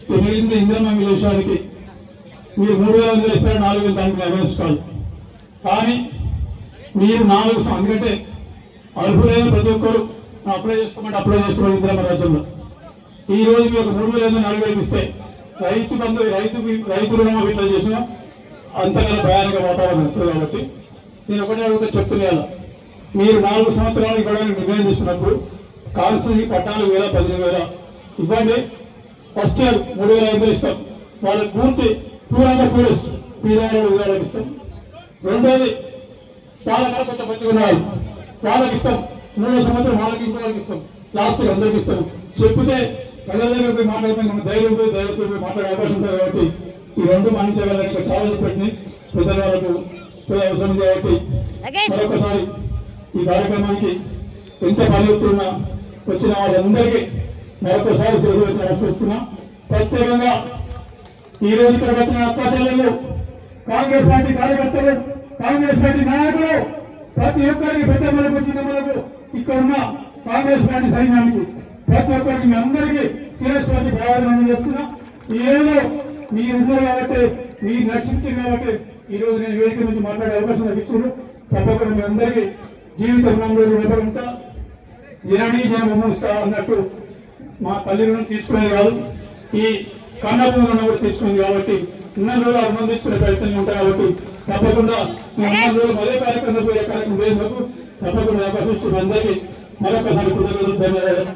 మిగిలింది ఇంద్రమ్మ విషయానికి మీరు 3,000 ఇస్తారు, 4,000 దానికి అవేస్ట్ కాదు. కానీ మీరు 4 ఎందుకంటే అర్హులైన ప్రతి ఒక్కరు అప్లై చేసుకోమంటే అప్లై చేసుకోవాలి. ఇంద్రమ్మ రాజ్యంలో ఈ రోజు మీకు 3,000 4,000 ఇస్తే రైతు బంధు రైతు రుణం ఇట్లా చేసినా అంతకన్నా భయానక వాతావరణం వస్తుంది. కాబట్టి నేను ఒకటే అడిగితే చెప్తున్నాను, మీరు 4 సంవత్సరాలు ఇవ్వడానికి నిర్ణయం తీసుకున్నప్పుడు కాల్సింది 14,000 15,000 ఇవ్వండి. ఫస్ట్ ఇయర్ 3,500 ఇస్తాం. వాళ్ళకి పూర్తి పూరెస్ట్ పీడాలు ఇస్తాం. రెండోది వాళ్ళకన్నా కొంచెం మంచిగా ఉన్నారు వాళ్ళకి ఇస్తాం. 3వ సంవత్సరం వాళ్ళకి ఇంకో వాళ్ళకి ఇస్తాం. లాస్ట్ అందరికి ఇస్తాం. చెప్తే ప్రజల దగ్గర పోయి మాట్లాడతాం. మన ధైర్యం పోయి ధైర్యంతో పోయి మాట్లాడే అవకాశం ఉంటుంది. కాబట్టి ఈ 2 మానించగలని ఇంకా చాలా చెప్పండి. పెద్దల వాళ్ళకు పోయే అవసరం ఉంది. కాబట్టి మరొకసారి ఈ కార్యక్రమానికి ఎంత పనిచేస్తున్నా వచ్చిన వాళ్ళందరికీ మరొకసారి శిరస్సు వచ్చి నమస్కరిస్తున్నా. ప్రత్యేకంగా ఈ రోజు ఇక్కడ వచ్చిన అక్కాచెల్లెళ్ళు, కాంగ్రెస్ పార్టీ కార్యకర్తలు, కాంగ్రెస్ పార్టీ నాయకులు ప్రతి ఒక్కరికి పెద్దమ్మలకు చిన్నమ్మలకు ఇక్కడ ఉన్న కాంగ్రెస్ పార్టీ సైన్యానికి ప్రతి ఒక్కరికి మీ అందరికీ శిరస్వాతి భావాలను చేస్తున్నా. ఈ రోజు మీరున్నారు కాబట్టి మీరు నశించారు కాబట్టి ఈ రోజు నేను వేదిక నుంచి మాట్లాడే అవకాశం నాకు ఇచ్చారు. తప్పకుండా మీ అందరికీ జీవితం రుణంలో ఉంటా. జననీ జనముస్తా అన్నట్టు మా తల్లి రుణం తీసుకునేది కాదు, ఈ కన్నభూమి రుణం కూడా తీసుకుంది కాబట్టి ఉన్న రోజులు రుణం తీసుకునే ప్రయత్నం ఉంటాయి. కాబట్టి తప్పకుండా మీ ఉన్న రోజులు మరే కార్యక్రమం వేరే కార్యక్రమం వేయకు తప్పకుండా అవకాశం ఇచ్చిన అందరికీ మరొకసారి కృతజ్ఞతలు ధన్యవాదాలు.